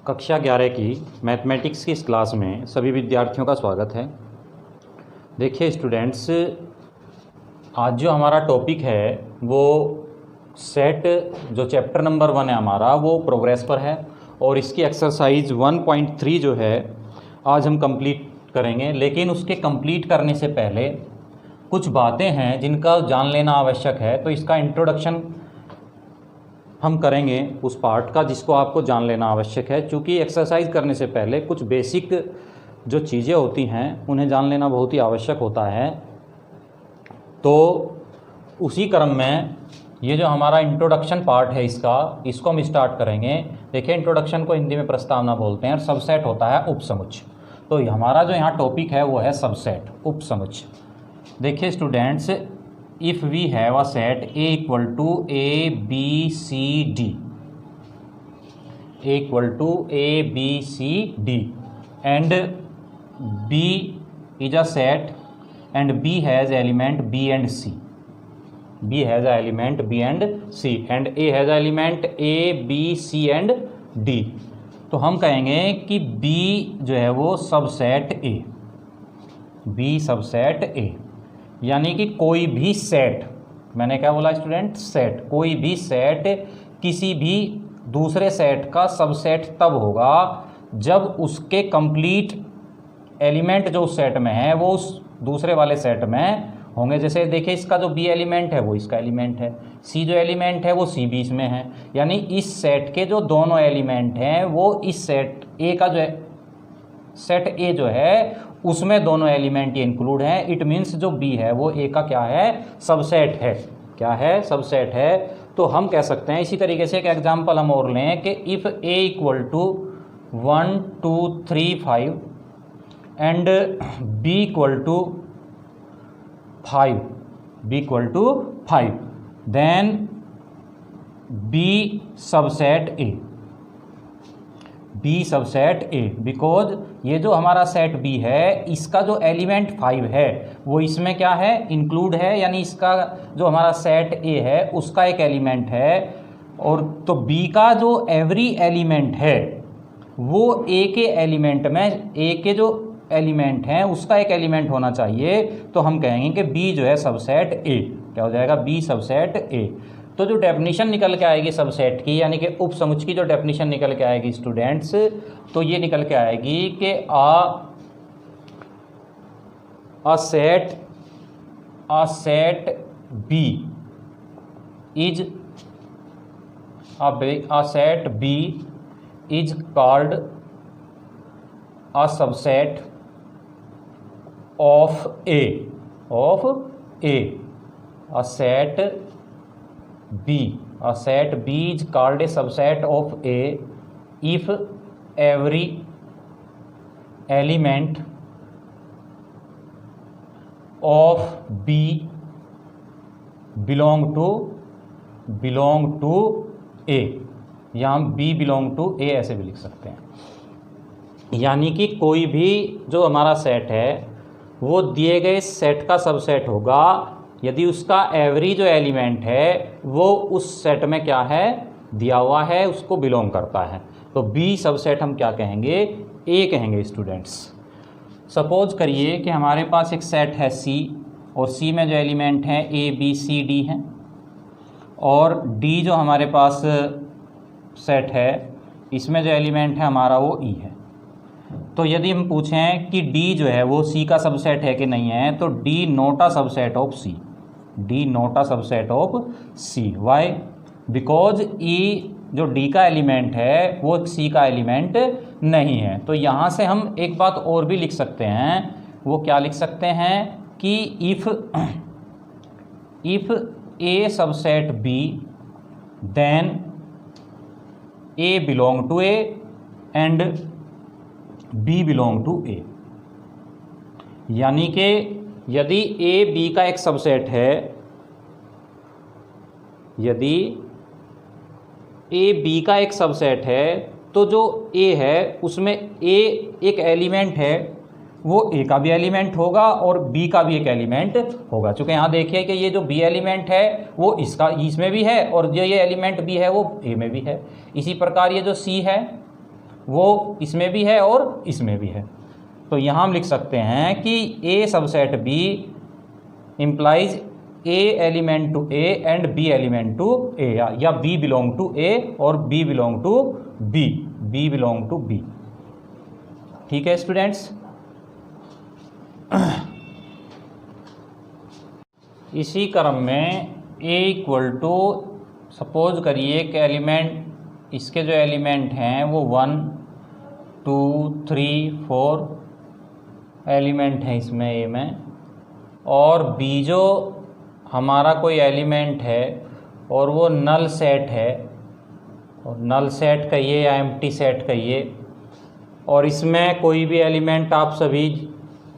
कक्षा 11 की मैथमेटिक्स की इस क्लास में सभी विद्यार्थियों का स्वागत है। देखिए स्टूडेंट्स, आज जो हमारा टॉपिक है वो सेट जो चैप्टर नंबर 1 है हमारा वो प्रोग्रेस पर है और इसकी एक्सरसाइज 1.3 जो है आज हम कंप्लीट करेंगे। लेकिन उसके कंप्लीट करने से पहले कुछ बातें हैं जिनका जान लेना आवश्यक है, तो इसका इंट्रोडक्शन हम करेंगे उस पार्ट का जिसको आपको जान लेना आवश्यक है। क्योंकि एक्सरसाइज करने से पहले कुछ बेसिक जो चीज़ें होती हैं उन्हें जान लेना बहुत ही आवश्यक होता है। तो उसी क्रम में ये जो हमारा इंट्रोडक्शन पार्ट है इसको हम स्टार्ट करेंगे। देखिए, इंट्रोडक्शन को हिंदी में प्रस्तावना बोलते हैं और सबसेट होता है उपसमुच्चय। तो हमारा जो यहाँ टॉपिक है वो है सबसेट, उपसमुच्चय। देखिए students, if we have a set A equal to A B C D, A equal to A B C D and B is a set and B has element B and C, B has a element B and C and A has a element A B C and D, तो हम कहेंगे कि B जो है वो subset A, B subset A, यानी कि कोई भी सेट, मैंने क्या बोला स्टूडेंट, सेट, कोई भी सेट किसी भी दूसरे सेट का सबसेट तब होगा जब उसके कंप्लीट एलिमेंट जो उस सेट में है वो उस दूसरे वाले सेट में होंगे। जैसे देखिए, इसका जो बी एलिमेंट है वो इसका एलिमेंट है, सी जो एलिमेंट है वो सी बीच में है, यानी इस सेट के जो दोनों एलिमेंट हैं वो इस सेट ए का जो है, सेट ए जो है उसमें दोनों एलिमेंट ये इंक्लूड हैं। इट मीन्स जो बी है वो ए का क्या है, सबसेट है। क्या है, सबसेट है। तो हम कह सकते हैं, इसी तरीके से एक एग्जांपल हम और लें कि if A equal to 1 2 3 5 and B equal to 5, B equal to 5, then B subset A, B subset A, because ये जो हमारा सेट बी है इसका जो एलिमेंट 5 है वो इसमें क्या है, इंक्लूड है, यानी इसका जो हमारा सेट ए है उसका एक एलिमेंट है। और तो बी का जो एवरी एलिमेंट है वो ए के एलिमेंट में, ए के जो एलिमेंट हैं उसका एक एलिमेंट होना चाहिए। तो हम कहेंगे कि बी जो है सबसेट ए, क्या हो जाएगा, बी सबसेट ए। तो जो डेफिनेशन निकल के आएगी सबसेट की, यानी कि उपसमुच्चय की जो डेफिनेशन निकल के आएगी स्टूडेंट्स, तो ये निकल के आएगी कि a set B is a set B is called a subset of A, a set B is called a subset of A if every element of B belong to A, यहाँ B belong to A ऐसे भी लिख सकते हैं। यानी कि कोई भी जो हमारा सेट है वो दिए गए सेट का सबसेट होगा यदि उसका एवरी जो एलिमेंट है वो उस सेट में क्या है, दिया हुआ है, उसको बिलोंग करता है। तो बी सबसेट हम क्या कहेंगे, ए कहेंगे स्टूडेंट्स। सपोज करिए कि हमारे पास एक सेट है सी और सी में जो एलिमेंट हैं ए बी सी डी हैं और डी जो हमारे पास सेट है इसमें जो एलिमेंट है हमारा वो ई है। तो यदि हम पूछें कि डी जो है वो सी का सबसेट है कि नहीं है, तो D not a subset of C, D not a subset of C. Why, because E जो डी का एलिमेंट है वो सी का एलिमेंट नहीं है। तो यहाँ से हम एक बात और भी लिख सकते हैं, वो क्या लिख सकते हैं कि if A subset B then A belong to A and B belong to A. यानी कि यदि ए बी का एक सबसेट है, यदि ए बी का एक सबसेट है तो जो ए है उसमें ए एक एलिमेंट है वो ए का भी एलिमेंट होगा और बी का भी एक एलिमेंट होगा। चूँकि यहाँ देखिए कि ये जो बी एलिमेंट है वो इसमें भी है और जो ये एलिमेंट बी है वो ए में भी है। इसी प्रकार ये जो सी है वो इसमें भी है और इसमें भी है। तो यहाँ हम लिख सकते हैं कि A subset B implies A element to A and B element to A, या बी बिलोंग टू ए और B belong to B, B belong to B. ठीक है स्टूडेंट्स। इसी क्रम में ए इक्वल टू, सपोज करिए कि एलिमेंट, इसके जो एलिमेंट हैं वो 1 2 3 4 एलिमेंट हैं इसमें ए में, और बी जो हमारा कोई एलिमेंट है और वो नल सेट है, और नल सेट कहिए या एम्प्टी सेट कहिए, और इसमें कोई भी एलिमेंट, आप सभी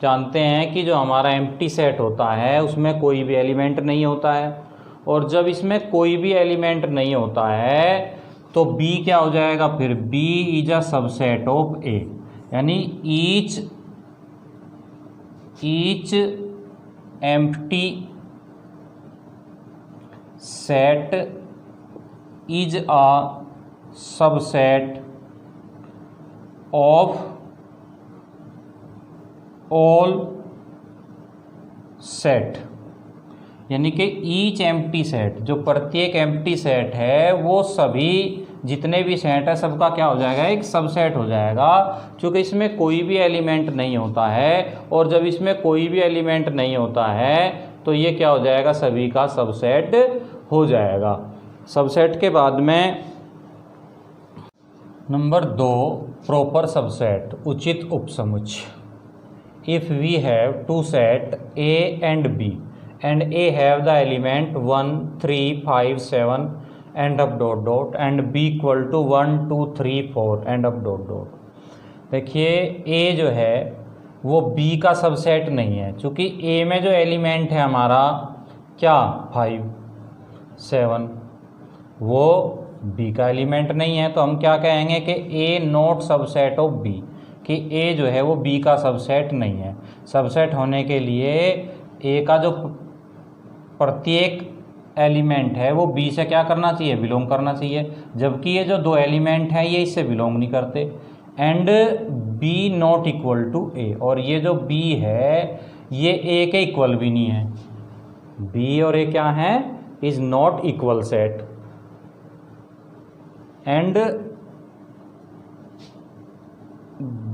जानते हैं कि जो हमारा एम्प्टी सेट होता है उसमें कोई भी एलिमेंट नहीं होता है, और जब इसमें कोई भी एलिमेंट नहीं होता है तो बी क्या हो जाएगा फिर, B is a subset of A, यानी each empty set is a subset of all set, यानी कि ईच एम्प्टी सेट, जो प्रत्येक एम्प्टी सेट है वो सभी जितने भी सेट है सबका क्या हो जाएगा, एक सबसेट हो जाएगा, क्योंकि इसमें कोई भी एलिमेंट नहीं होता है, और जब इसमें कोई भी एलिमेंट नहीं होता है तो ये क्या हो जाएगा, सभी का सबसेट हो जाएगा। सबसेट के बाद में नंबर 2, प्रॉपर सबसेट, उचित उपसमुच्चय। If we have two set A and B and A have the element 1 3 5 7 end up dot dot and B equal to 1 2 3 4 end up dot dot। देखिए A जो है वो B का सबसेट नहीं है, क्योंकि A में जो एलिमेंट है हमारा क्या 5 7, वो B का एलिमेंट नहीं है, तो हम क्या कहेंगे कि A not subset of B, कि A जो है वो B का सबसेट नहीं है। सबसेट होने के लिए A का जो प्रत्येक एलिमेंट है वो बी से क्या करना चाहिए, बिलोंग करना चाहिए, जबकि ये जो 2 एलिमेंट हैं ये इससे बिलोंग नहीं करते। And B not equal to A, और ये जो बी है ये ए के इक्वल भी नहीं है, बी और ए क्या है, is not equal set. And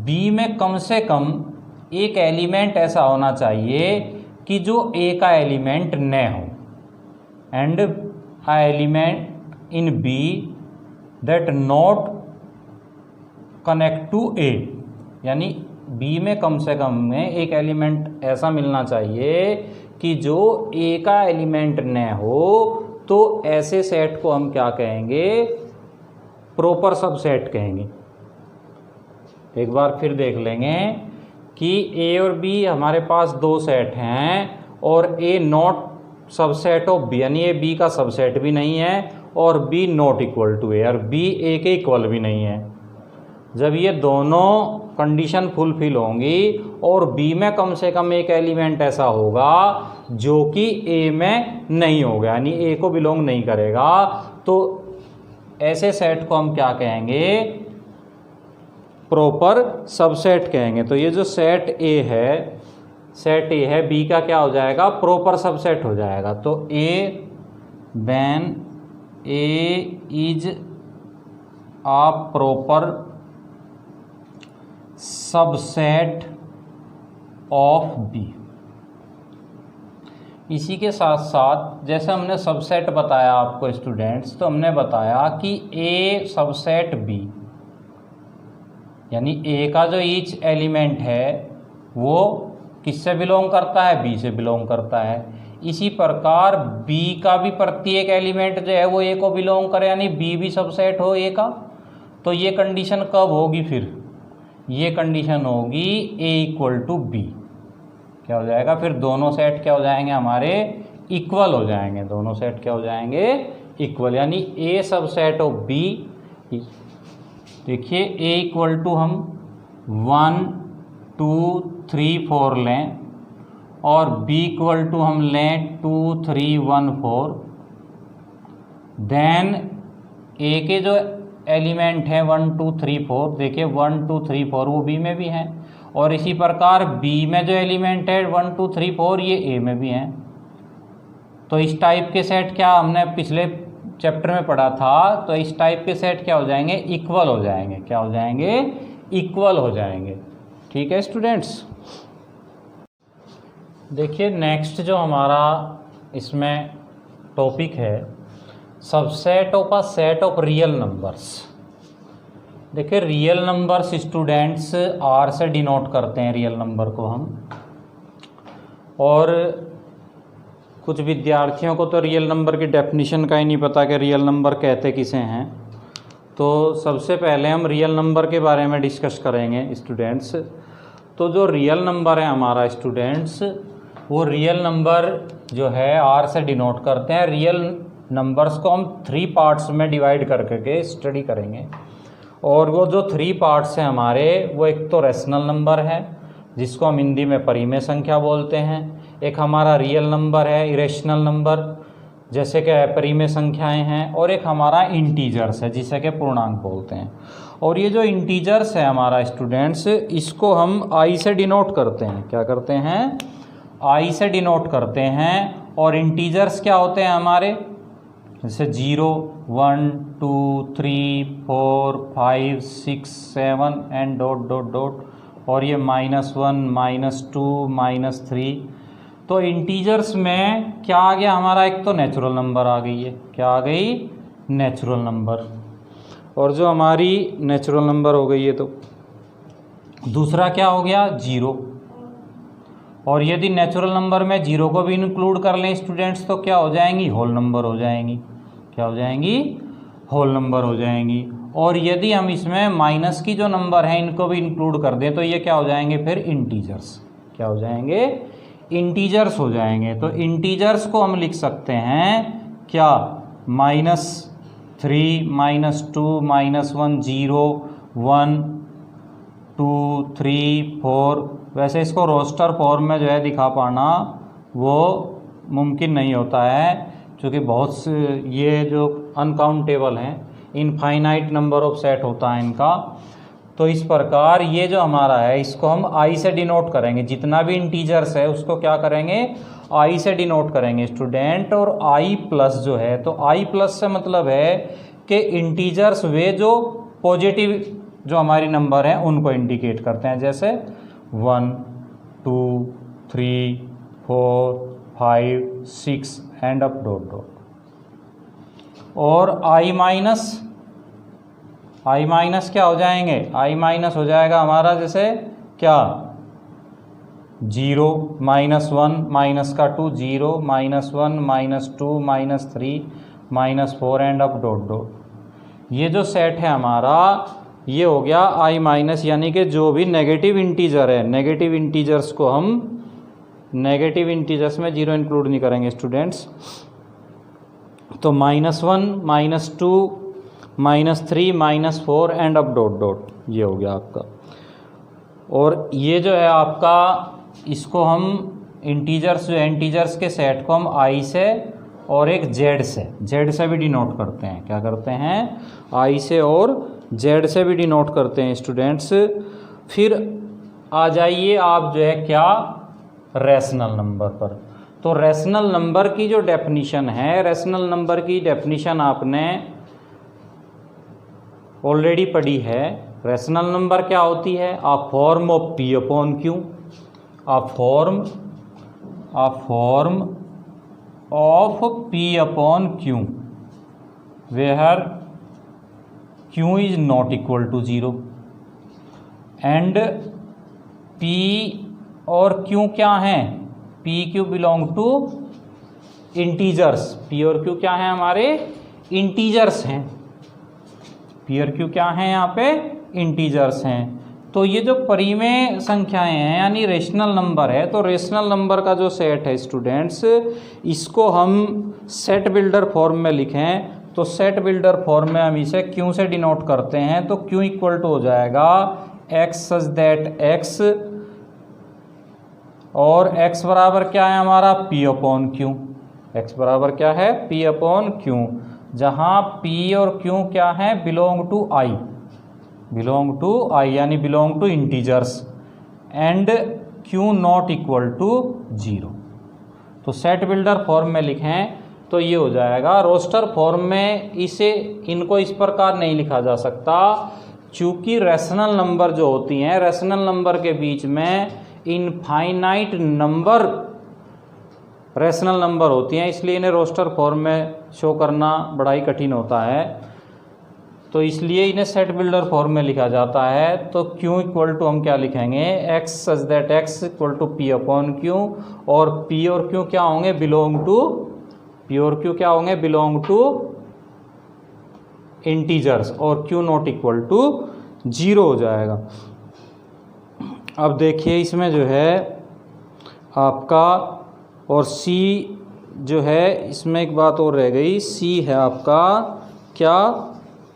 B में कम से कम एक एलिमेंट ऐसा होना चाहिए कि जो ए का एलिमेंट न हो, and a element in B that not connect to A, यानी बी में कम से कम में एक एलिमेंट ऐसा मिलना चाहिए कि जो ए का एलिमेंट न हो, तो ऐसे सेट को हम क्या कहेंगे, प्रॉपर सबसेट कहेंगे। एक बार फिर देख लेंगे कि ए और बी हमारे पास 2 सेट हैं, और ए नॉट सबसेट ऑफ बी, यानी ए बी का सबसेट भी नहीं है, और B not equal to A, और बी ए के इक्वल भी नहीं है। जब ये दोनों कंडीशन फुलफिल होंगी और बी में कम से कम एक एलिमेंट ऐसा होगा जो कि ए में नहीं होगा, यानी ए को बिलोंग नहीं करेगा, तो ऐसे सेट को हम क्या कहेंगे, प्रॉपर सबसेट कहेंगे। तो ये जो सेट ए है बी का क्या हो जाएगा, प्रॉपर सबसेट हो जाएगा। तो A when A is a proper subset of B. इसी के साथ साथ जैसे हमने सबसेट बताया आपको स्टूडेंट्स, तो हमने बताया कि ए सबसेट बी, यानी ए का जो ईच एलिमेंट है वो किससे बिलोंग करता है, बी से बिलोंग करता है। इसी प्रकार बी का भी प्रत्येक एलिमेंट जो है वो ए को बिलोंग करे, यानी बी भी सबसेट हो ए का। तो ये कंडीशन कब होगी फिर, ये कंडीशन होगी ए इक्वल टू बी। क्या हो जाएगा फिर, दोनों सेट क्या हो जाएंगे हमारे, इक्वल हो जाएंगे, दोनों सेट क्या हो जाएंगे, इक्वल, यानी ए सबसेट ऑफ बी। देखिए ए इक्वल टू हम 1 2 3 4 लें, और बी इक्वल टू हम लें 2 3 1 4। देन ए के जो एलिमेंट हैं 1 2 3 4, देखिए 1 2 3 4 वो बी में भी हैं, और इसी प्रकार बी में जो एलिमेंट है 1 2 3 4 ये ए में भी हैं। तो इस टाइप के सेट क्या हमने पिछले चैप्टर में पढ़ा था, तो इस टाइप के सेट क्या हो जाएंगे, इक्वल हो जाएंगे। क्या हो जाएंगे, इक्वल हो जाएंगे। ठीक है स्टूडेंट्स। देखिए नेक्स्ट जो हमारा इसमें टॉपिक है, subset of a set of real numbers. देखिए रियल नंबर्स स्टूडेंट्स आर से डिनोट करते हैं रियल नंबर को हम, और कुछ विद्यार्थियों को तो रियल नंबर की डेफिनेशन का ही नहीं पता कि रियल नंबर कहते किसे हैं। तो सबसे पहले हम रियल नंबर के बारे में डिस्कस करेंगे स्टूडेंट्स। तो जो रियल नंबर है हमारा स्टूडेंट्स, वो रियल नंबर जो है आर से डिनोट करते हैं। रियल नंबर्स को हम 3 पार्ट्स में डिवाइड करके स्टडी करेंगे, और वो जो 3 पार्ट्स हैं हमारे, वो एक तो रेशनल नंबर है जिसको हम हिंदी में परिमेय संख्या बोलते हैं, एक हमारा रियल नंबर है इरेशनल नंबर जैसे कि अपरिमेय संख्याएं हैं, और एक हमारा इंटीजर्स है जिसे कि पूर्णांक बोलते हैं। और ये जो इंटीजर्स है हमारा स्टूडेंट्स, इसको हम आई से डिनोट करते हैं। क्या करते हैं, आई से डिनोट करते हैं। और इंटीजर्स क्या होते हैं हमारे, जैसे 0 1 2 3 4 5 6 7 एंड डॉट डॉट डॉट, और ये -1 -2 -3। तो इंटीजर्स में क्या आ गया हमारा, एक तो नेचुरल नंबर आ गई है। क्या आ गई, नेचुरल नंबर। और जो हमारी नेचुरल नंबर हो गई है, तो दूसरा क्या हो गया, 0। और यदि नेचुरल नंबर में 0 को भी इंक्लूड कर लें स्टूडेंट्स, तो क्या हो जाएंगी, होल नंबर हो जाएंगी। क्या हो जाएंगी, होल नंबर हो जाएंगी। और यदि हम इसमें माइनस की जो नंबर हैं इनको भी इंक्लूड कर दें, तो ये क्या हो जाएंगे फिर, इंटीजर्स। क्या हो जाएंगे, इंटीजर्स हो जाएंगे। तो इंटीजर्स को हम लिख सकते हैं क्या, -3 -2 -1 0 1 2 3 4। वैसे इसको रोस्टर फॉर्म में जो है दिखा पाना वो मुमकिन नहीं होता है, क्योंकि बहुत से ये जो अनकाउंटेबल हैं, इनफाइनाइट नंबर ऑफ सेट होता है इनका। तो इस प्रकार ये जो हमारा है इसको हम आई से डिनोट करेंगे। जितना भी इंटीजर्स है उसको क्या करेंगे, आई से डिनोट करेंगे स्टूडेंट। और आई प्लस जो है, तो आई प्लस से मतलब है कि इंटीजर्स वे जो पॉजिटिव जो हमारी नंबर हैं उनको इंडिकेट करते हैं, जैसे 1 2 3 4 5 6 एंड अप डॉट डॉट। और आई माइनस क्या हो जाएंगे, आई माइनस हो जाएगा हमारा जैसे क्या, 0 -1 माइनस का 2 0 -1 -2 -3 -4 एंड अप डॉट डॉट। ये जो सेट है हमारा ये हो गया आई माइनस, यानी कि जो भी नेगेटिव इंटीजर है, नेगेटिव इंटीजर्स को हम नेगेटिव इंटीजर्स में 0 इंक्लूड नहीं करेंगे स्टूडेंट्स। तो -1 -2 -3 -4 एंड अप डॉट डॉट, ये हो गया आपका। और ये जो है आपका, इसको हम इंटीजर्स जो इंटीजर्स के सेट को हम आई से और एक जेड से भी डिनोट करते हैं। क्या करते हैं, आई से और जेड से भी डिनोट करते हैं स्टूडेंट्स। फिर आ जाइए आप जो है क्या, रैशनल नंबर पर। तो रैशनल नंबर की जो डेफिनीशन है, रैशनल नंबर की डेफिनीशन आपने ऑलरेडी पढ़ी है। रैशनल नंबर क्या होती है, a form of P upon Q, a form of P upon Q where Q is not equal to 0 and P और क्यू क्या हैं, P Q belong to integers. P और क्यू क्या हैं हमारे, इंटीजर्स हैं। पी और क्यू क्या हैं यहाँ पे, इंटीजर्स हैं। तो ये जो परिमेय संख्याएं हैं यानी रेशनल नंबर है, तो रेशनल नंबर का जो सेट है स्टूडेंट्स, इसको हम सेट बिल्डर फॉर्म में लिखें तो सेट बिल्डर फॉर्म में हम इसे क्यू से डिनोट करते हैं। तो क्यू इक्वल टू हो जाएगा एक्स सच दैट एक्स, और x बराबर क्या है हमारा, p अपॉन क्यू। x बराबर क्या है, p अपॉन क्यू। जहाँ P और Q क्या है, बिलोंग टू I, यानी belong to integers, and Q not equal to 0। तो सेट बिल्डर फॉर्म में लिखें तो ये हो जाएगा। रोस्टर फॉर्म में इनको इस प्रकार नहीं लिखा जा सकता, चूँकि रैशनल नंबर जो होती हैं, रैशनल नंबर के बीच में इनफाइनाइट नंबर रैशनल नंबर होती हैं, इसलिए इन्हें रोस्टर फॉर्म में शो करना बड़ा ही कठिन होता है। तो इसलिए इन्हें सेट बिल्डर फॉर्म में लिखा जाता है। तो Q इक्वल टू हम क्या लिखेंगे, x such that x equal to P upon Q, और P और Q क्या होंगे, बिलोंग टू इंटीजर्स, और Q नॉट इक्वल टू 0 हो जाएगा। अब देखिए इसमें जो है आपका, और C जो है, इसमें एक बात और रह गई, C है आपका क्या,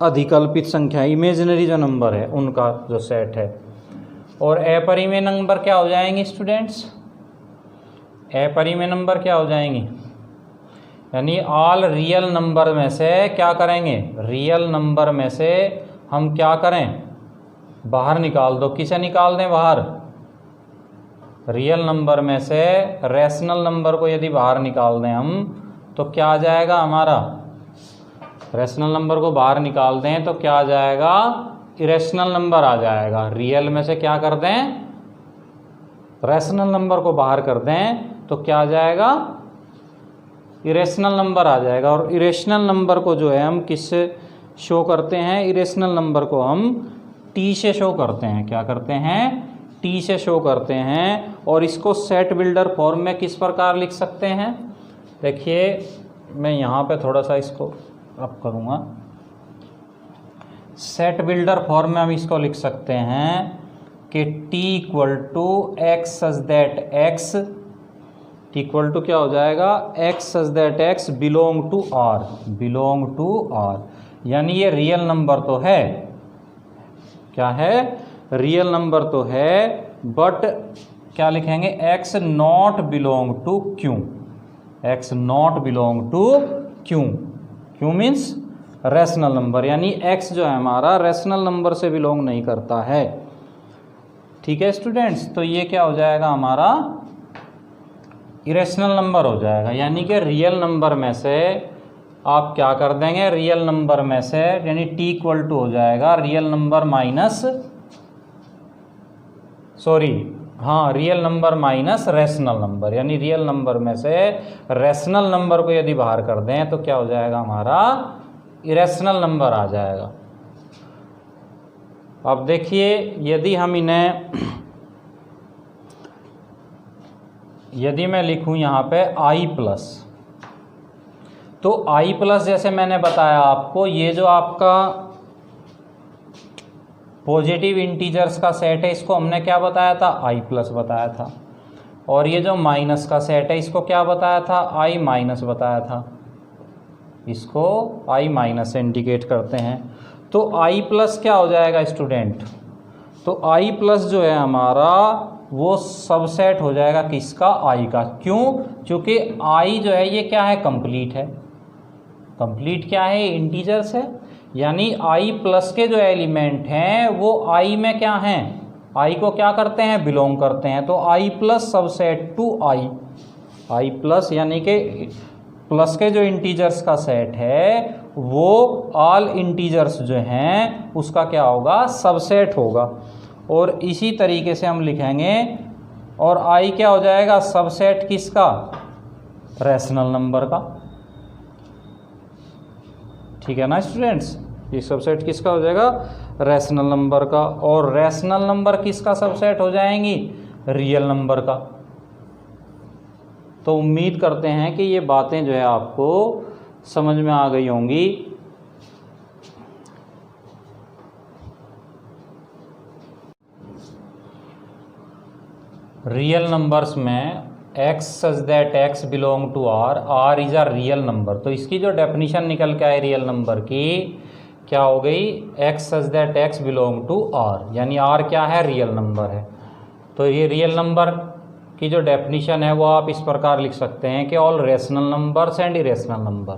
अधिकल्पित संख्या, इमेजिनरी जो नंबर है उनका जो सेट है। और अपरिमेय नंबर क्या हो जाएंगे स्टूडेंट्स, अपरिमेय नंबर क्या हो जाएंगी, यानी ऑल रियल नंबर में से क्या करेंगे, रियल नंबर में से हम क्या करें, बाहर निकाल दो। किसे निकाल दें बाहर, रियल नंबर में से रैशनल नंबर को यदि बाहर निकाल दें हम, तो क्या आ जाएगा हमारा, रैशनल नंबर को बाहर निकाल दें तो क्या आ जाएगा, इरेशनल नंबर आ जाएगा। रियल में से क्या कर दें, रैशनल नंबर को बाहर कर दें तो क्या आ जाएगा, इरेशनल नंबर आ जाएगा। और इरेशनल नंबर को जो है हम किससे शो करते हैं, इरेशनल नंबर को हम T से शो करते हैं। क्या करते हैं, T से शो करते हैं। और इसको सेट बिल्डर फॉर्म में किस प्रकार लिख सकते हैं, देखिए मैं यहाँ पे थोड़ा सा इसको अप करूँगा। सेट बिल्डर फॉर्म में हम इसको लिख सकते हैं कि T equal to X such that X, T equal to क्या हो जाएगा, X such that X belong to R, यानी ये रियल नंबर तो है, क्या है, रियल नंबर तो है, बट क्या लिखेंगे, X not belong to Q, X not belong to Q means rational number, यानी x जो है हमारा रैशनल नंबर से बिलोंग नहीं करता है। ठीक है स्टूडेंट्स, तो ये क्या हो जाएगा हमारा, इरेशनल नंबर हो जाएगा। यानी कि रियल नंबर में से आप क्या कर देंगे, रियल नंबर में से, यानी T इक्वल टू हो जाएगा real number minus, real number minus rational number, यानी रियल नंबर में से रैशनल नंबर को यदि बाहर कर दें तो क्या हो जाएगा हमारा, इरेशनल नंबर आ जाएगा। अब देखिए यदि हम इन्हें, यदि मैं लिखूं यहाँ पे I प्लस, तो I प्लस जैसे मैंने बताया आपको, ये जो आपका पॉजिटिव इंटीजर्स का सेट है इसको हमने क्या बताया था, I प्लस बताया था। और ये जो माइनस का सेट है इसको क्या बताया था, I माइनस बताया था। इसको I माइनस से इंडिकेट करते हैं। तो I प्लस क्या हो जाएगा स्टूडेंट, तो I प्लस जो है हमारा वो सबसेट हो जाएगा किसका, I का। क्यों, क्योंकि I जो है ये क्या है, कंप्लीट है। कंप्लीट क्या है, इंटीजर्स है, यानी I प्लस के जो एलिमेंट हैं वो I में क्या हैं, I को क्या करते हैं, बिलोंग करते हैं। तो I plus subset to I plus यानी कि प्लस के जो इंटीजर्स का सेट है वो ऑल इंटीजर्स जो हैं उसका क्या होगा, सबसेट होगा। और इसी तरीके से हम लिखेंगे, और I क्या हो जाएगा, सबसेट किसका, रैशनल नंबर का। ठीक है ना स्टूडेंट्स, ये सबसेट किसका हो जाएगा, रैशनल नंबर का। और रैशनल नंबर किसका सबसेट हो जाएंगी, रियल नंबर का। तो उम्मीद करते हैं कि ये बातें जो है आपको समझ में आ गई होंगी। रियल नंबर्स में x such that x belong to R is a real number. तो इसकी जो डेफिनेशन निकल के आई रियल नंबर की क्या हो गई, x such that x belong to R, यानी R क्या है, रियल नंबर है। तो ये रियल नंबर की जो डेफिनेशन है वो आप इस प्रकार लिख सकते हैं कि all rational numbers and irrational number,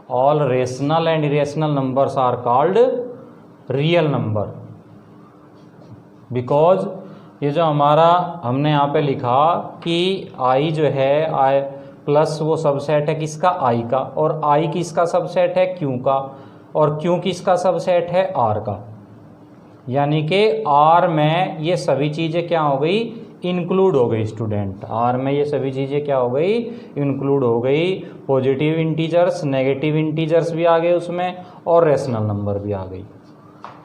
all rational and irrational numbers are called real number, because ये जो हमारा हमने यहाँ पे लिखा कि आई जो है आई प्लस वो सबसेट है किसका, आई का, और आई किसका सबसेट है, क्यू का, और क्यू किसका सबसेट है, आर का। यानी कि आर में ये सभी चीज़ें क्या हो गई, इंक्लूड हो गई स्टूडेंट। आर में ये सभी चीज़ें क्या हो गई, इंक्लूड हो गई। पॉजिटिव इंटीजर्स, नेगेटिव इंटीजर्स भी आ गए उसमें, और रेशनल नंबर भी आ गई।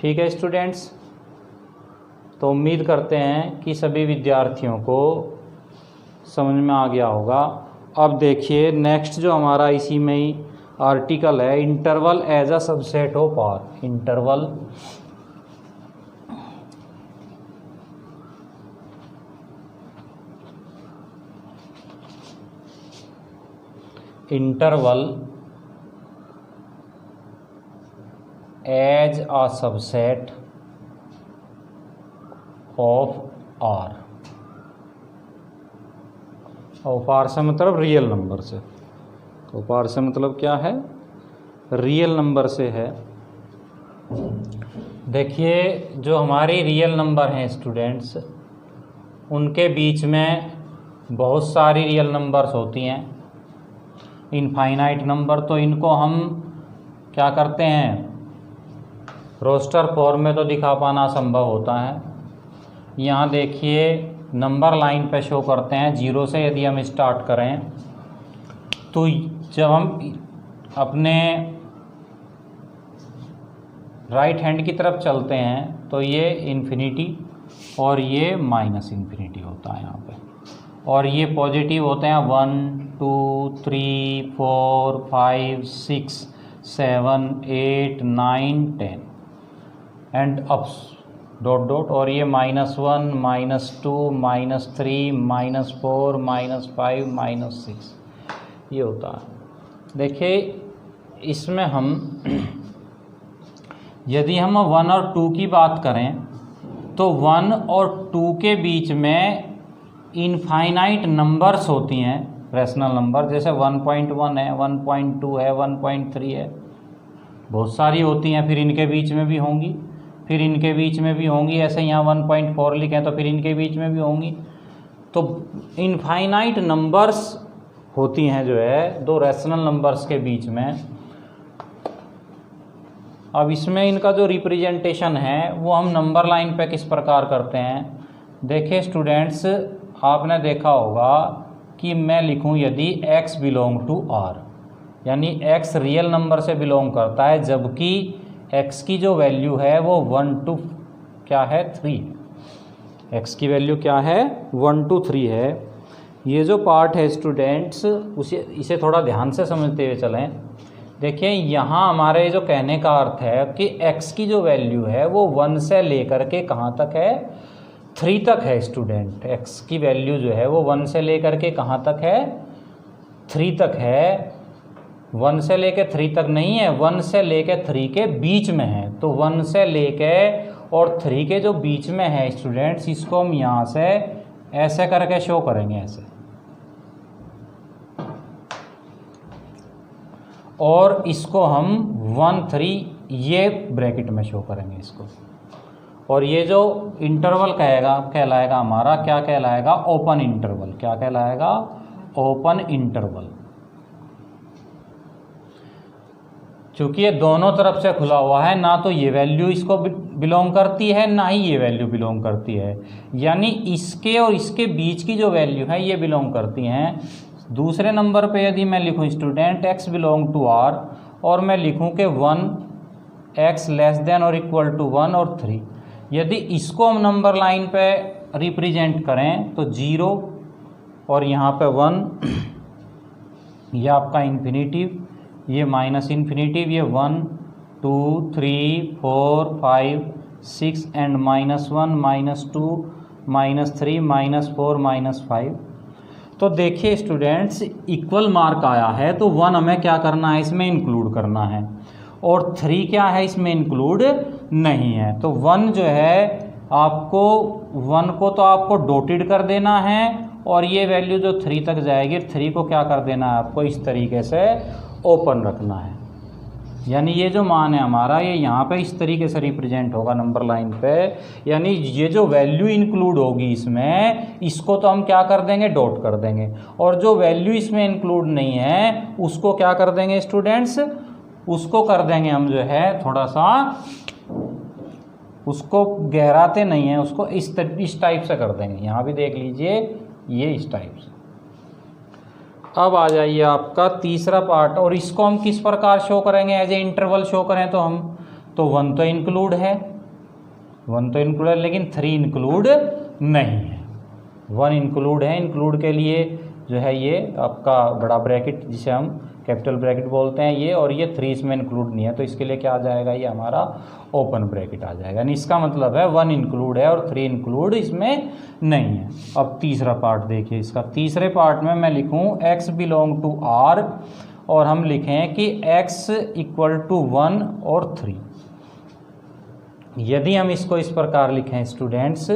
ठीक है स्टूडेंट्स, तो उम्मीद करते हैं कि सभी विद्यार्थियों को समझ में आ गया होगा। अब देखिए नेक्स्ट जो हमारा इसी में ही आर्टिकल है, interval as a subset of R. Interval as a subset of R. Of R से मतलब रियल नंबर से, ऑफ आर से मतलब क्या है, रियल नंबर से है। देखिए जो हमारी रियल नंबर हैं स्टूडेंट्स, उनके बीच में बहुत सारी रियल नंबर्स होती हैं, इनफाइनाइट नंबर। तो इनको हम क्या करते हैं, रोस्टर फॉर्म में तो दिखा पाना संभव होता है। यहाँ देखिए नंबर लाइन पे शो करते हैं, जीरो से यदि हम स्टार्ट करें तो जब हम अपने राइट हैंड की तरफ चलते हैं तो ये इन्फिनिटी और ये माइनस इन्फिनिटी होता है यहाँ पे, और ये पॉजिटिव होते हैं 1 2 3 4 5 6 7 8 9 10 एंड अप्स डॉट डॉट, और ये -1 -2 -3 -4 -5 -6 ये होता है। देखिए इसमें हम यदि हम 1 और 2 की बात करें तो 1 और 2 के बीच में इनफाइनाइट नंबर्स होती हैं, रैशनल नंबर, जैसे 1.1 है, 1.2 है, 1.3 है, बहुत सारी होती हैं। फिर इनके बीच में भी होंगी, फिर इनके बीच में भी होंगी, ऐसे यहाँ 1.4 लिखें तो फिर इनके बीच में भी होंगी। तो इनफाइनाइट नंबर्स होती हैं जो है दो रैशनल नंबर्स के बीच में। अब इसमें इनका जो रिप्रेजेंटेशन है वो हम नंबर लाइन पे किस प्रकार करते हैं। देखिए स्टूडेंट्स, आपने देखा होगा कि मैं लिखूं यदि x बिलोंग टू r, यानी x रियल नंबर से बिलोंग करता है, जबकि x की जो वैल्यू है वो 1 to क्या है 3, x की वैल्यू क्या है 1 to 3 है। ये जो पार्ट है स्टूडेंट्स इसे थोड़ा ध्यान से समझते हुए चलें। देखिए यहाँ हमारे जो कहने का अर्थ है कि x की जो वैल्यू है वो 1 से लेकर के कहाँ तक है, 3 तक है स्टूडेंट। x की वैल्यू जो है वो 1 से लेकर के कहाँ तक है, 3 तक है। 1 से लेके 3 तक नहीं है, 1 से लेके 3 के बीच में है। तो 1 से लेके और 3 के जो बीच में है स्टूडेंट्स, इसको हम यहाँ से ऐसे करके शो करेंगे, ऐसे, और इसको हम 1 3 ये ब्रैकेट में शो करेंगे इसको। और ये जो इंटरवल कहलाएगा हमारा, क्या कहलाएगा, ओपन इंटरवल। क्या कहलाएगा, ओपन इंटरवल। क्योंकि ये दोनों तरफ से खुला हुआ है, ना तो ये वैल्यू इसको बिलोंग करती है ना ही ये वैल्यू बिलोंग करती है, यानी इसके और इसके बीच की जो वैल्यू है ये बिलोंग करती हैं। दूसरे नंबर पे यदि मैं लिखूं student x belong to r, और मैं लिखूं कि 1 x लेस देन और इक्वल टू 1 और 3, यदि इसको हम नंबर लाइन पे रिप्रेजेंट करें तो 0 और यहाँ पे 1, ये आपका इन्फिनिटिव, ये माइनस इन्फिनिटिव, ये 1 2 3 4 5 6 एंड -1 -2 -3 -4 -5। तो देखिए स्टूडेंट्स, इक्वल मार्क आया है तो 1 हमें क्या करना है, इसमें इंक्लूड करना है, और 3 क्या है, इसमें इंक्लूड नहीं है। तो 1 जो है आपको 1 को तो आपको डॉटेड कर देना है, और ये वैल्यू जो 3 तक जाएगी 3 को क्या कर देना है, आपको इस तरीके से ओपन रखना है। यानी ये जो मान है हमारा ये यहाँ पे इस तरीके से रिप्रेजेंट होगा नंबर लाइन पे, यानी ये जो वैल्यू इंक्लूड होगी इसमें, इसको तो हम क्या कर देंगे, डॉट कर देंगे, और जो वैल्यू इसमें इंक्लूड नहीं है उसको क्या कर देंगे स्टूडेंट्स, उसको कर देंगे हम जो है थोड़ा सा, उसको गहराते नहीं है, उसको इस टाइप से कर देंगे। यहाँ भी देख लीजिए ये इस टाइप से। अब आ जाइए आपका तीसरा पार्ट, और इसको हम किस प्रकार शो करेंगे, एज ए इंटरवल शो करें तो हम, तो 1 तो इंक्लूड है, 1 तो इंक्लूड है, लेकिन 3 इंक्लूड नहीं है। 1 इंक्लूड है, इंक्लूड के लिए जो है ये आपका बड़ा ब्रैकेट जिसे हम कैपिटल ब्रैकेट बोलते हैं ये, और ये 3 इसमें इंक्लूड नहीं है, तो इसके लिए क्या आ जाएगा, ये हमारा ओपन ब्रैकेट आ जाएगा। यानी इसका मतलब है 1 इंक्लूड है और 3 इंक्लूड इसमें नहीं है। अब तीसरा पार्ट देखिए इसका, तीसरे पार्ट में मैं लिखूं x बिलोंग टू r, और हम लिखें कि x इक्वल टू 1 और 3। यदि हम इसको इस प्रकार लिखें स्टूडेंट्स,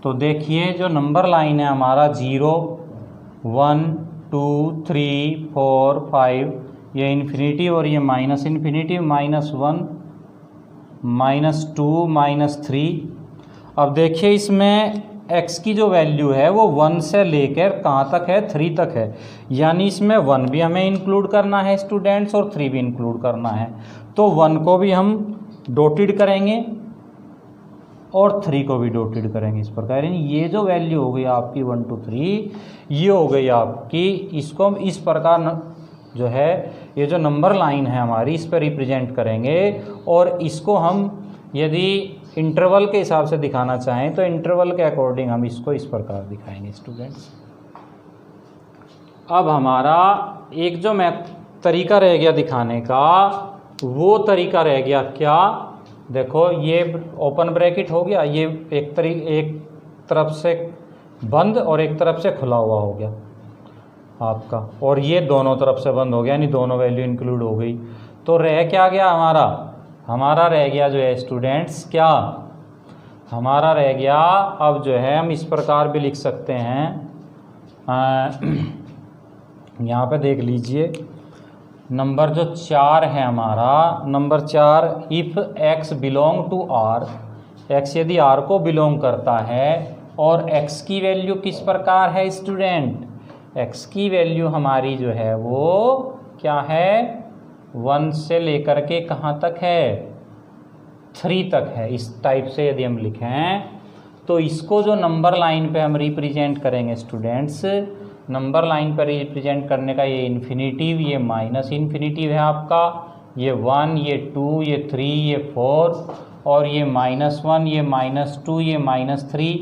तो देखिए जो नंबर लाइन है हमारा 0 1 2 3 4 5, ये इन्फिनिटी और ये माइनस इन्फिनिटी, -1 -2 -3। अब देखिए इसमें x की जो वैल्यू है वो 1 से लेकर कहाँ तक है, 3 तक है, यानी इसमें 1 भी हमें इंक्लूड करना है स्टूडेंट्स और 3 भी इंक्लूड करना है। तो 1 को भी हम डॉटेड करेंगे और 3 को भी डॉटेड करेंगे इस प्रकार। यानी ये जो वैल्यू हो गई आपकी 1 2 3, ये हो गई आपकी, इसको हम इस प्रकार जो है ये जो नंबर लाइन है हमारी इस पर रिप्रेजेंट करेंगे, और इसको हम यदि इंटरवल के हिसाब से दिखाना चाहें तो इंटरवल के अकॉर्डिंग हम इसको इस प्रकार दिखाएंगे स्टूडेंट्स। अब हमारा एक जो तरीका रह गया दिखाने का, वो तरीका रह गया क्या, देखो ये ओपन ब्रैकेट हो गया, ये एक तरफ से बंद और एक तरफ से खुला हुआ हो गया आपका, और ये दोनों तरफ से बंद हो गया, यानी दोनों वैल्यू इंक्लूड हो गई। तो रह क्या गया हमारा रह गया जो है स्टूडेंट्स, क्या हमारा रह गया, अब जो है हम इस प्रकार भी लिख सकते हैं, यहाँ पे देख लीजिए नंबर जो 4 है हमारा, number 4, if x belong to r, x यदि r को बिलोंग करता है, और x की वैल्यू किस प्रकार है स्टूडेंट, x की वैल्यू हमारी जो है वो क्या है, 1 से लेकर के कहाँ तक है, 3 तक है। इस टाइप से यदि हम लिखें तो इसको जो नंबर लाइन पे हम रिप्रेजेंट करेंगे स्टूडेंट्स, नंबर लाइन पर रिप्रेजेंट करने का ये इन्फिनिटिव, ये माइनस इन्फिनिटिव है आपका, ये 1, ये 2, ये 3, ये 4, और ये -1, ये -2, ये -3।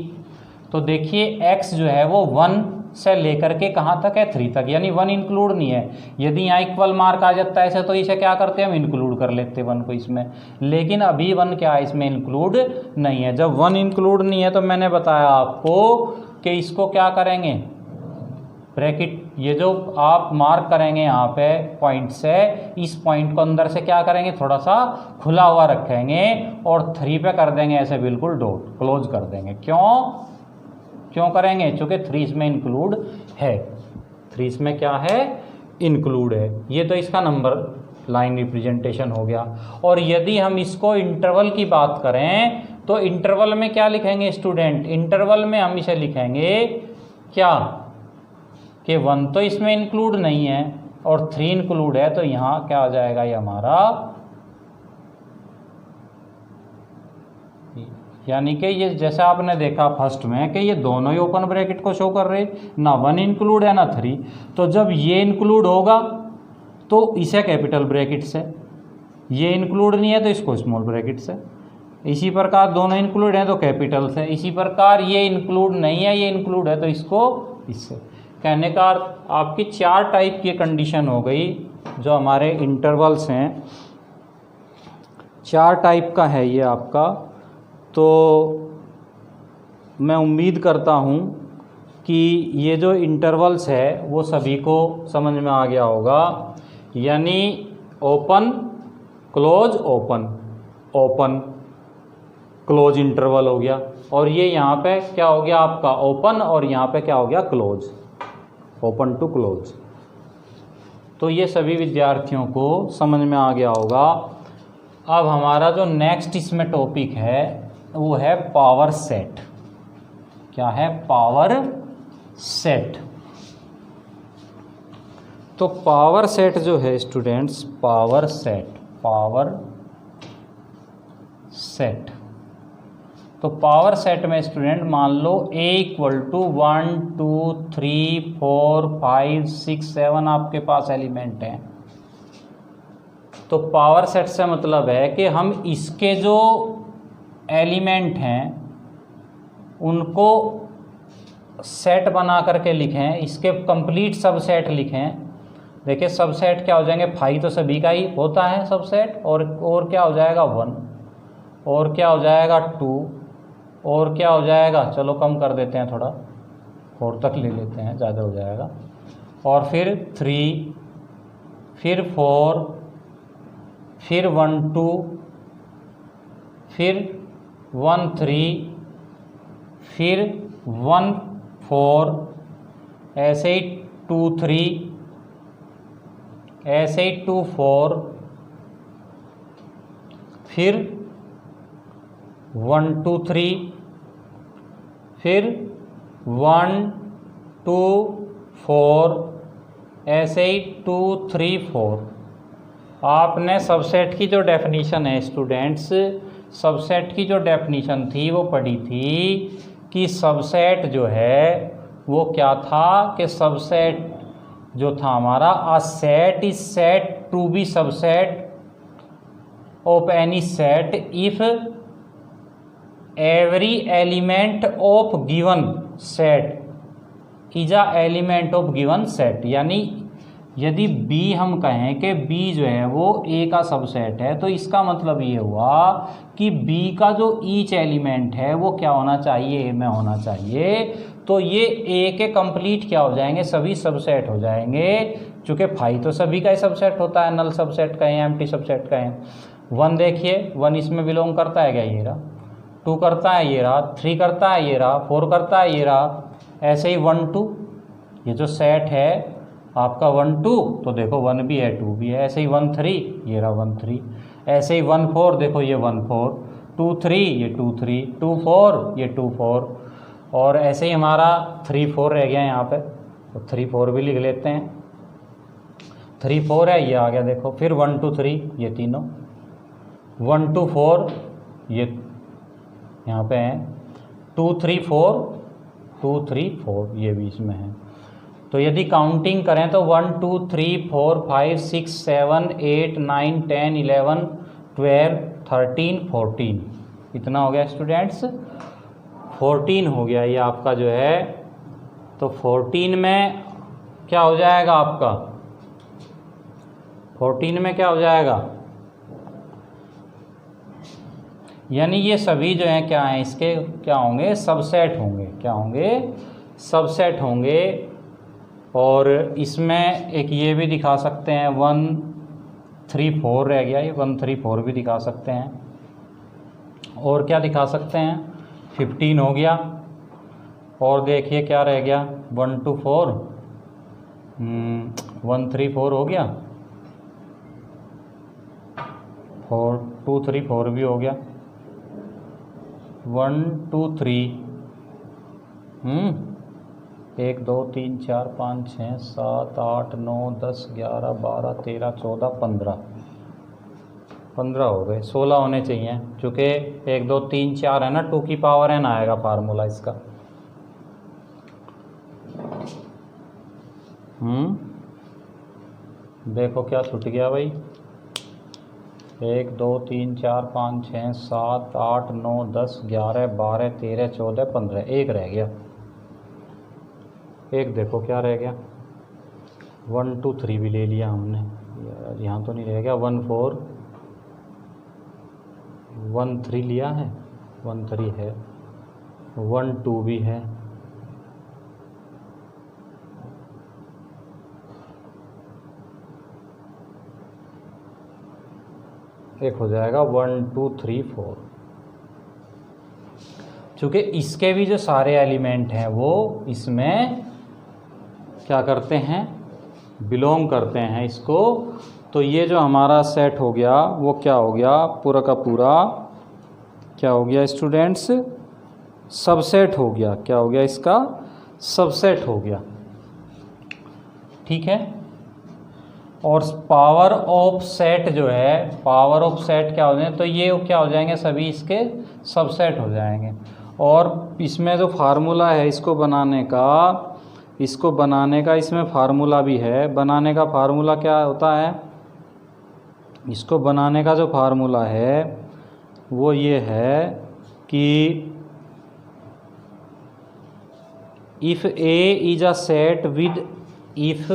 तो देखिए x जो है वो 1 से लेकर के कहाँ तक है, 3 तक, यानी 1 इंक्लूड नहीं है। यदि यहाँ इक्वल मार्क आ जाता है ऐसे तो इसे क्या करते हैं, हम इंक्लूड कर लेते हैं 1 को इसमें, लेकिन अभी 1 क्या है इसमें इंक्लूड नहीं है। जब 1 इंक्लूड नहीं है तो मैंने बताया आपको कि इसको क्या करेंगे, ब्रैकेट ये जो आप मार्क करेंगे यहाँ पे पॉइंट से, इस पॉइंट को अंदर से क्या करेंगे, थोड़ा सा खुला हुआ रखेंगे, और 3 पे कर देंगे ऐसे बिल्कुल डॉट क्लोज कर देंगे। क्यों करेंगे, क्योंकि 3 इसमें इंक्लूड है, 3 इसमें क्या है, इंक्लूड है। ये तो इसका नंबर लाइन रिप्रेजेंटेशन हो गया। और यदि हम इसको इंटरवल की बात करें तो इंटरवल में क्या लिखेंगे स्टूडेंट, इंटरवल में हम इसे लिखेंगे क्या, कि 1 तो इसमें इंक्लूड नहीं है और 3 इंक्लूड है, तो यहाँ क्या आ जाएगा, ये हमारा, यानी कि ये जैसे आपने देखा फर्स्ट में कि ये दोनों ही ओपन ब्रैकेट को शो कर रहे, ना 1 इंक्लूड है ना 3। तो जब ये इंक्लूड होगा तो इसे कैपिटल ब्रैकेट से, ये इंक्लूड नहीं है तो इसको स्मॉल ब्रैकेट से, इसी प्रकार दोनों इंक्लूड हैं तो कैपिटल से, इसी प्रकार ये इंक्लूड नहीं है ये इंक्लूड है तो इसको इससे। कहने का आपकी 4 टाइप की कंडीशन हो गई जो हमारे इंटरवल्स हैं, 4 टाइप का है ये आपका। तो मैं उम्मीद करता हूँ कि ये जो इंटरवल्स है वो सभी को समझ में आ गया होगा, यानी open close open, open close interval हो गया, और ये यहाँ पे क्या हो गया आपका ओपन, और यहाँ पे क्या हो गया क्लोज, ओपन टू क्लोज। तो ये सभी विद्यार्थियों को समझ में आ गया होगा। अब हमारा जो नेक्स्ट इसमें टॉपिक है वो है पावर सेट। क्या है? Power set. तो पावर सेट जो है students, power set, power set. तो पावर सेट में स्टूडेंट मान लो A इक्वल टू 1 2 3 4 5 6 7 आपके पास एलिमेंट हैं। तो पावर सेट से मतलब है कि हम इसके जो एलिमेंट हैं उनको सेट बना करके लिखें, इसके कंप्लीट सबसेट लिखें। देखिए सबसेट क्या हो जाएंगे, फाइव तो सभी का ही होता है सबसेट, और क्या हो जाएगा 1, और क्या हो जाएगा 2, और क्या हो जाएगा, चलो कम कर देते हैं थोड़ा, 4 तक ले लेते हैं, ज़्यादा हो जाएगा, और फिर 3, फिर 4, फिर 1 2, फिर 1 3, फिर 1 4, ऐसे ही 2 3, ऐसे ही 2 4, फिर 1 2 3, फिर 1 2 4, ऐसे ही 2 3 4। आपने सबसेट की जो डेफिनीशन है स्टूडेंट्स, सबसेट की जो डेफिनीशन थी वो पढ़ी थी कि सबसेट जो है वो क्या था, कि सबसेट जो था हमारा, a set is set to be subset of any set if every element of given set is a element of given set. यानी यदि B हम कहें कि B जो है वो A का सबसेट है, तो इसका मतलब ये हुआ कि B का जो ईच एलिमेंट है वो क्या होना चाहिए, A में होना चाहिए। तो ये A के कंप्लीट क्या हो जाएंगे, सभी सबसेट हो जाएंगे, चूँकि 5 तो सभी का ही सबसेट होता है, नल सबसेट कहें, एम्प्टी सबसेट कहें। 1 देखिए, 1 इसमें बिलोंग करता है क्या, ये रहा, 2 करता है ये रहा, 3 करता है ये रहा, 4 करता है ये रहा, ऐसे ही 1 2, ये जो सेट है आपका 1 2, तो देखो 1 भी है 2 भी है, ऐसे ही 1 3, ये रहा 1 3, ऐसे ही 1 4, देखो ये 1 4, 2 3, ये 2 3, 2 4, ये 2 4, और ऐसे ही हमारा 3 4 रह गया यहाँ पे, तो 3 4 भी लिख लेते हैं, 3 4 है, ये आ गया देखो, फिर 1 2 3, ये तीनों, 1 2 4, ये यहाँ पे हैं, 2 3 4, 2 3 4, ये भी इसमें है। तो यदि काउंटिंग करें तो 1 2 3 4 5 6 7 8 9 10 11 12 13 14, इतना हो गया स्टूडेंट्स, 14 हो गया ये आपका जो है। तो 14 में क्या हो जाएगा आपका, 14 में क्या हो जाएगा, यानी ये सभी जो हैं क्या हैं, इसके क्या होंगे, सबसेट होंगे, क्या होंगे, सबसेट होंगे। और इसमें एक ये भी दिखा सकते हैं, 1 3 4 रह गया, ये 1 3 4 भी दिखा सकते हैं, और क्या दिखा सकते हैं, 15 हो गया, और देखिए क्या रह गया, 1 2 4, 1 3 4 हो गया, 4 2 3 4 भी हो गया, 1 2 3, 1 2 3 4 5 6 7 8 9 10 11 12 13 14 15 हो गए, 16 होने चाहिए, चूँकि 1 2 3 4 है ना, 2 की पावर n आएगा फार्मूला इसका। देखो क्या छूट गया भाई, 1 2 3 4 5 6 7 8 9 10 11 12 13 14 15, एक रह गया, एक देखो क्या रह गया, 1 2 3 भी ले लिया हमने, यहाँ तो नहीं रह गया, 1 4 1 3 लिया है, 1 3 है, 1 2 भी है, एक हो जाएगा 1 2 3 4। चूँकि इसके भी जो सारे एलिमेंट हैं वो इसमें क्या करते हैं, बिलोंग करते हैं इसको, तो ये जो हमारा सेट हो गया वो क्या हो गया, पूरा का पूरा क्या हो गया स्टूडेंट्स, सबसेट हो गया। क्या हो गया, इसका सबसेट हो गया। ठीक है। और पावर ऑफ सेट जो है, पावर ऑफ सेट क्या हो जाए, तो ये क्या हो जाएंगे, सभी इसके सबसेट हो जाएंगे। और इसमें जो फार्मूला है इसको बनाने का इसमें फार्मूला भी है। बनाने का फार्मूला क्या होता है, इसको बनाने का जो फार्मूला है वो ये है कि if A is a set with, if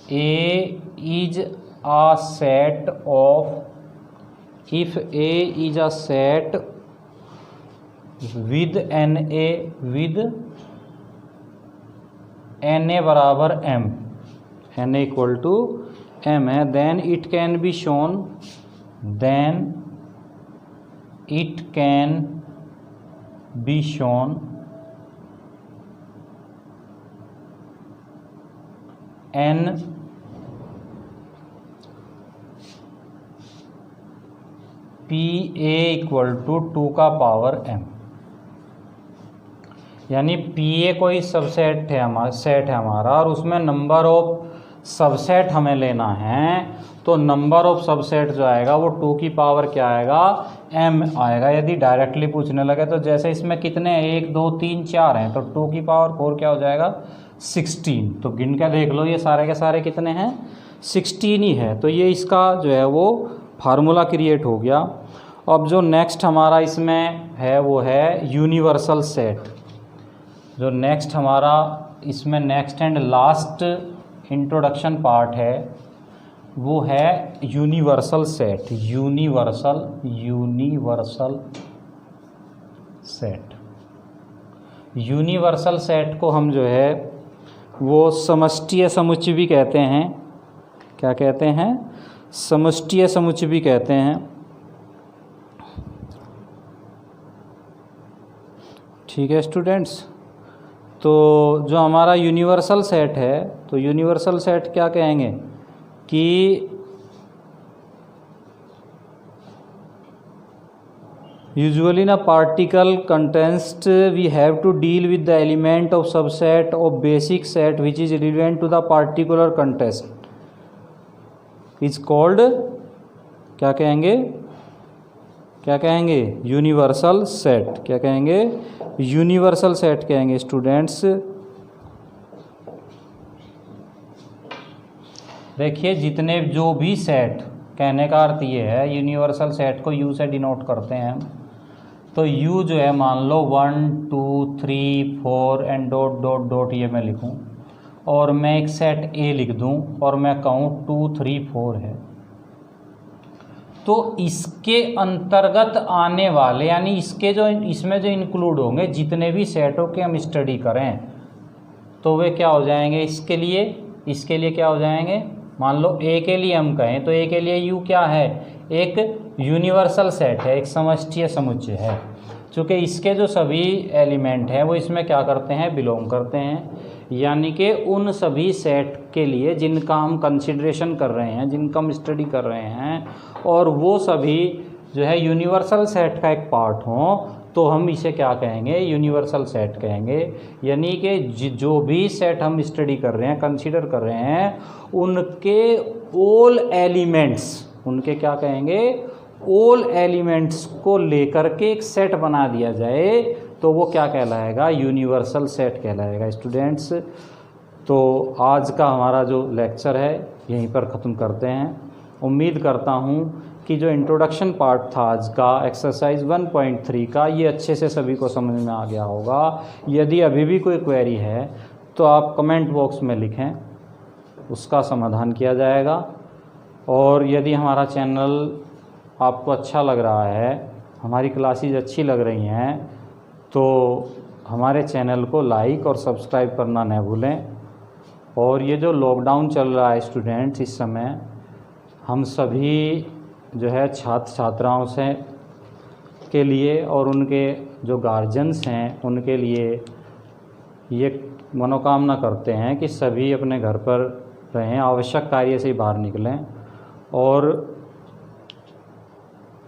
A is a set of, if A is a set with NA, with NA बराबर M, NA equal to M है, then it can be shown, then it can be shown N P A equal to 2 का power m, यानी P A कोई subset है हमारा और उसमें number of subset हमें लेना है। तो नंबर ऑफ सबसेट जो आएगा वो 2 की पावर क्या आएगा, m आएगा। यदि डायरेक्टली पूछने लगे तो जैसे इसमें कितने 1 2 3 4 हैं, तो 2 की पावर 4 क्या हो जाएगा, 16। तो गिन के देख लो ये सारे के सारे कितने हैं, 16 ही है। तो ये इसका जो है वो फार्मूला क्रिएट हो गया। अब जो नेक्स्ट हमारा इसमें है वो है यूनिवर्सल सेट। जो नेक्स्ट हमारा इसमें next and last introduction part है वो है universal set. Universal set, universal set को हम जो है वो समष्टीय समुच्चय भी कहते हैं। क्या कहते हैं, समष्टीय समुच्चय भी कहते हैं। ठीक है स्टूडेंट्स, तो जो हमारा यूनिवर्सल सेट है, तो यूनिवर्सल सेट क्या कहेंगे कि usually in a particle context we have to deal with the element of subset of basic set which is relevant to the particular context is called, क्या कहेंगे, क्या कहेंगे, यूनिवर्सल सेट। क्या कहेंगे, यूनिवर्सल सेट कहेंगे स्टूडेंट्स। देखिए जितने जो भी सेट, कहने का अर्थ ये है यूनिवर्सल सेट को यू से डिनोट करते हैं। तो यू जो है मान लो 1 2 3 4 एंड डॉट डॉट डॉट ये मैं लिखूं और मैं एक सेट ए लिख दूं और मैं कहूं 2 3 4 है, तो इसके अंतर्गत आने वाले यानी इसके जो इसमें जो इंक्लूड होंगे जितने भी सेटों के हम स्टडी करें तो वे क्या हो जाएंगे, इसके लिए क्या हो जाएंगे। मान लो ए के लिए हम कहें तो ए के लिए यू क्या है, एक यूनिवर्सल सेट है, एक समष्टीय समुच्चय है। चूँकि इसके जो सभी एलिमेंट हैं वो इसमें क्या करते हैं, बिलोंग करते हैं। यानी कि उन सभी सेट के लिए जिनका हम कंसिडरेशन कर रहे हैं, जिनका हम स्टडी कर रहे हैं, और वो सभी जो है यूनिवर्सल सेट का एक पार्ट हों, तो हम इसे क्या कहेंगे, यूनिवर्सल सेट कहेंगे। यानी कि जो भी सेट हम स्टडी कर रहे हैं, कंसीडर कर रहे हैं, उनके ऑल एलिमेंट्स, उनके क्या कहेंगे, ऑल एलिमेंट्स को लेकर के एक सेट बना दिया जाए तो वो क्या कहलाएगा, यूनिवर्सल सेट कहलाएगा स्टूडेंट्स। तो आज का हमारा जो लेक्चर है यहीं पर ख़त्म करते हैं। उम्मीद करता हूँ कि जो इंट्रोडक्शन पार्ट था आज का एक्सरसाइज 1.3 का, ये अच्छे से सभी को समझ में आ गया होगा। यदि अभी भी कोई क्वेरी है तो आप कमेंट बॉक्स में लिखें, उसका समाधान किया जाएगा। और यदि हमारा चैनल आपको अच्छा लग रहा है, हमारी क्लासेस अच्छी लग रही हैं, तो हमारे चैनल को लाइक और सब्सक्राइब करना न भूलें। और ये जो लॉकडाउन चल रहा है स्टूडेंट्स, इस समय हम सभी जो है छात्र छात्राओं से के लिए और उनके जो गार्जियंस हैं उनके लिए ये मनोकामना करते हैं कि सभी अपने घर पर रहें, आवश्यक कार्य से ही बाहर निकलें और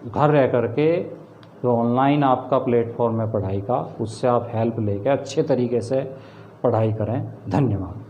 घर रह करके जो ऑनलाइन आपका प्लेटफॉर्म है पढ़ाई का, उससे आप हेल्प लेकर अच्छे तरीके से पढ़ाई करें। धन्यवाद।